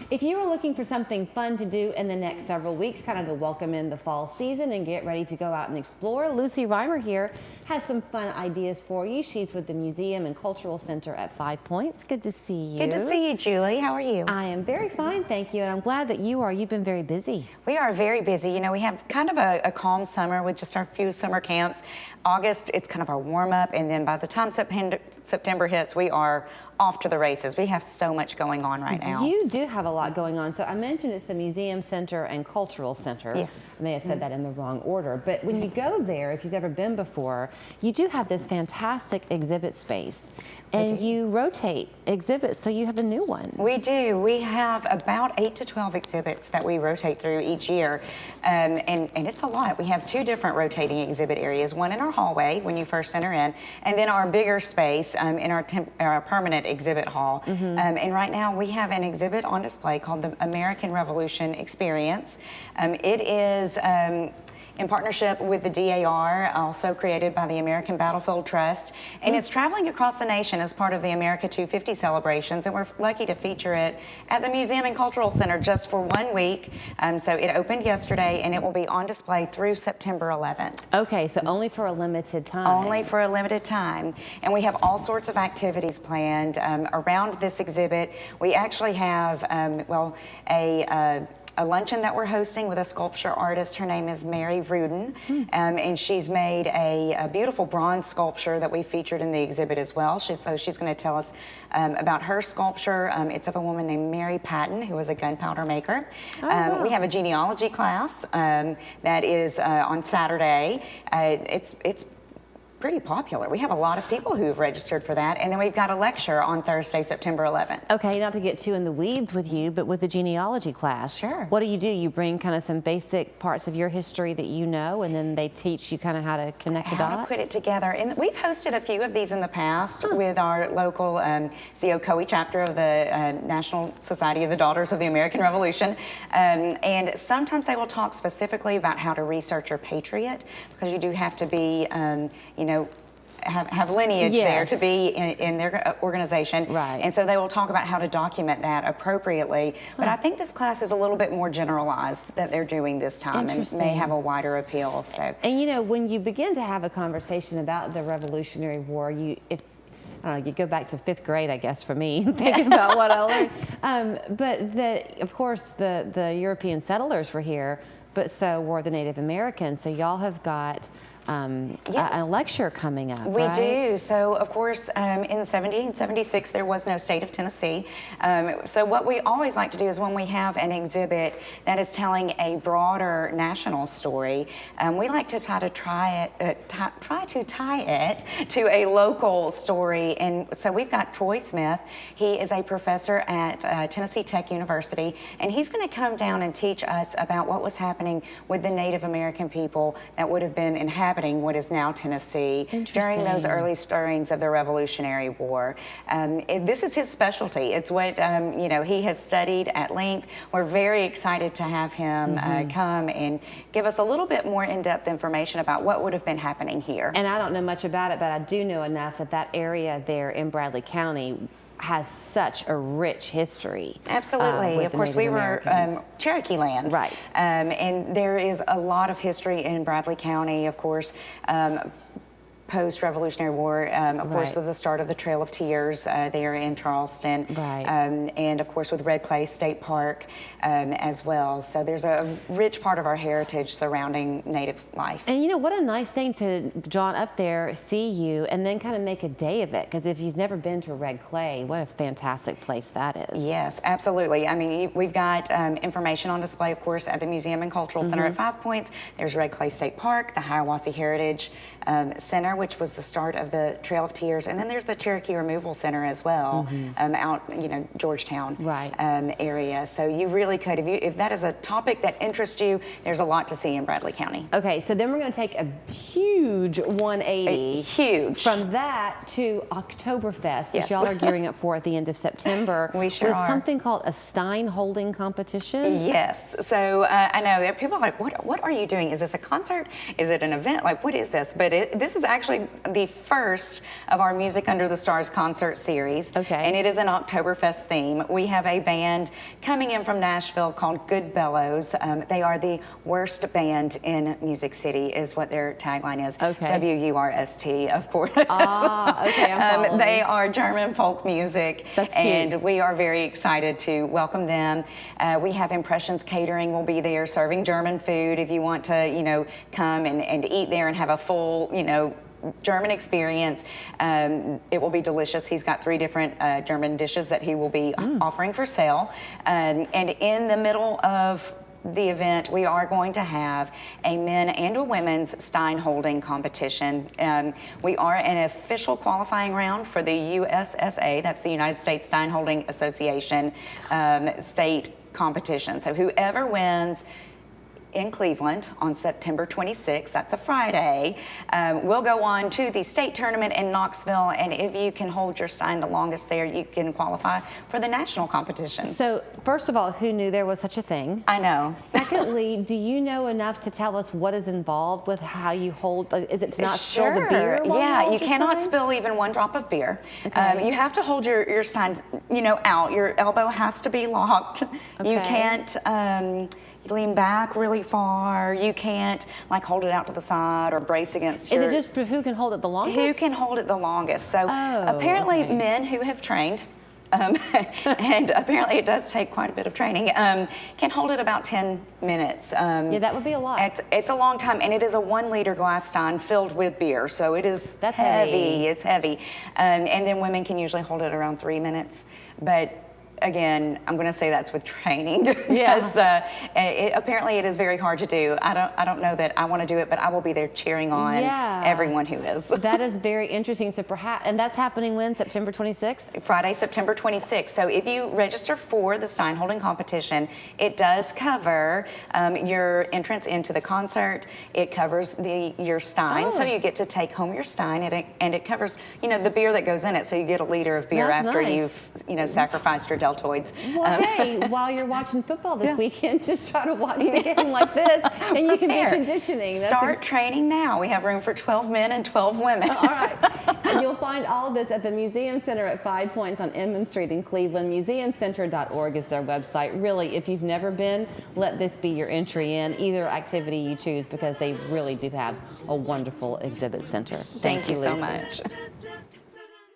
If you were looking for something fun to do in the next several weeks, kind of to welcome in the fall season and get ready to go out and explore, Lucy Rymer here has some fun ideas for you. She's with the Museum and Cultural Center at 5 Points. Good to see you. Good to see you, Julie. How are you? I am very fine, thank you, and I'm glad that you are. You've been very busy. We are very busy. You know, we have kind of a calm summer with just our few summer camps. August, it's kind of our warm-up, and then by the time September hits, we are off to the races. We have so much going on right now. You do have a lot going on. So I mentioned it's the Museum Center and Cultural Center. Yes. I may have said that in the wrong order, but when you go there, if you've ever been before, you do have this fantastic exhibit space, and you rotate exhibits, so you have a new one. We do. We have about 8 to 12 exhibits that we rotate through each year, and it's a lot. We have 2 different rotating exhibit areas, one in our hallway when you first enter in, and then our bigger space in our permanent exhibit hall. And right now we have an exhibit on display called the American Revolution Experience. It is in partnership with the DAR, also created by the American Battlefield Trust, and it's traveling across the nation as part of the America 250 celebrations, and we're lucky to feature it at the Museum and Cultural Center just for 1 week. So it opened yesterday, and it will be on display through September 11th. Okay, so only for a limited time. Only for a limited time. And we have all sorts of activities planned around this exhibit. We actually have, a luncheon that we're hosting with a sculpture artist. Her name is Mary Rudin, and she's made a beautiful bronze sculpture that we featured in the exhibit as well. She's going to tell us about her sculpture. It's of a woman named Mary Patton, who was a gunpowder maker. We have a genealogy class that is on Saturday. It's pretty popular. We have a lot of people who have registered for that, and then we've got a lecture on Thursday, September 11th. Okay, not to get too in the weeds with you, but with the genealogy class, sure. What do? You bring kind of some basic parts of your history that you know, and then they teach you kind of how to connect the dots? How to put it together. And we've hosted a few of these in the past with our local COCOE chapter of the National Society of the Daughters of the American Revolution. And sometimes they will talk specifically about how to research your patriot, because you do have to be, you know, have lineage there to be in their organization. Right. And so they will talk about how to document that appropriately. But I think this class is a little bit more generalized that they're doing this time and may have a wider appeal. So. And you know, when you begin to have a conversation about the Revolutionary War, you go back to 5th grade, I guess, for me, thinking about what I learned. But of course, the European settlers were here, but so were the Native Americans. So y'all have got a lecture coming up, We right? do. So, of course, in 1776, there was no state of Tennessee. So what we always like to do is when we have an exhibit that is telling a broader national story, we like to try to tie it to a local story. And so we've got Troy Smith. He is a professor at Tennessee Tech University, and he's going to come down and teach us about what was happening with the Native American people that would have been inhabiting what is now Tennessee during those early stirrings of the Revolutionary War. This is his specialty. It's what you know, he has studied at length. We're very excited to have him come and give us a little bit more in-depth information about what would have been happening here. And I don't know much about it, but I do know enough that that area there in Bradley County has such a rich history. Absolutely. Of course, we were Cherokee land. Right. And there is a lot of history in Bradley County, of course. Post-Revolutionary War, of course, with the start of the Trail of Tears there in Charleston, and of course with Red Clay State Park as well. So there's a rich part of our heritage surrounding Native life. And you know, what a nice thing to jaunt up there, see you, and then kind of make a day of it, because if you've never been to Red Clay, what a fantastic place that is. Yes, absolutely. I mean, we've got information on display, of course, at the Museum and Cultural Center at 5 Points. There's Red Clay State Park, the Hiawassee Heritage Center, which was the start of the Trail of Tears, and then there's the Cherokee Removal Center as well, out, you know, Georgetown area. So you really could, if that is a topic that interests you, there's a lot to see in Bradley County. Okay, so then we're going to take a huge 180. Huge. From that to Oktoberfest, which y'all are gearing up for at the end of September. We sure with are. something called a Stein holding competition. Yes. So I know there are people like, what are you doing? Is this a concert? Is it an event? Like, what is this? But this is actually actually the first of our Music Under the Stars concert series. Okay. And it is an Oktoberfest theme. We have a band coming in from Nashville called Good Bellows. They are the worst band in Music City, is what their tagline is. Okay. W-U-R-S-T, of course. Ah, okay, I'm following. They are German folk music. That's cute. And we are very excited to welcome them. We have Impressions Catering will be there serving German food if you want to, you know, come and eat there and have a full, you know, German experience. It will be delicious. He's got 3 different German dishes that he will be offering for sale. And in the middle of the event, we are going to have a men and a women's Stein holding competition. We are an official qualifying round for the USSA, that's the United States Stein Holding Association state competition. So whoever wins in Cleveland on September 26th, that's a Friday, we'll go on to the state tournament in Knoxville, and if you can hold your Stein the longest there, you can qualify for the national competition. So, first of all, who knew there was such a thing? I know. Secondly, do you know enough to tell us what is involved with how you hold? Is it to not spill the beer? while Yeah, hold you your cannot Stein? spill even one drop of beer. Okay. You have to hold your Stein, you know, out. Your elbow has to be locked. You Okay. can't lean back really far. You can't like hold it out to the side or brace against Is your... it just for who can hold it the longest? Who can hold it the longest? So apparently okay. men who have trained, and apparently it does take quite a bit of training, can hold it about 10 minutes. Yeah, that would be a lot. It's a long time, and it is a 1-liter glass Stein filled with beer, so it is That's heavy. heavy. It's heavy. And then women can usually hold it around 3 minutes. But again, I'm going to say that's with training because apparently it is very hard to do. I don't know that I want to do it, but I will be there cheering on everyone who is. That is very interesting. So perhaps, and that's happening when? September 26th? Friday, September 26th. So if you register for the Stein holding competition, it does cover your entrance into the concert. It covers your Stein, so you get to take home your Stein, and it covers, you know, the beer that goes in it. So you get a liter of beer That's after nice. you've, you know, sacrificed your deltoids. Well, hey, while you're watching football this weekend, just try to watch the game like this, and you can Prepare. be conditioning. That's Start training now. We have room for 12 men and 12 women. All right. And you'll find all of this at the Museum Center at 5 Points on Inman Street in Cleveland. Museumcenter.org is their website. Really, if you've never been, let this be your entry in either activity you choose, because they really do have a wonderful exhibit center. Thank you so Lisa. much.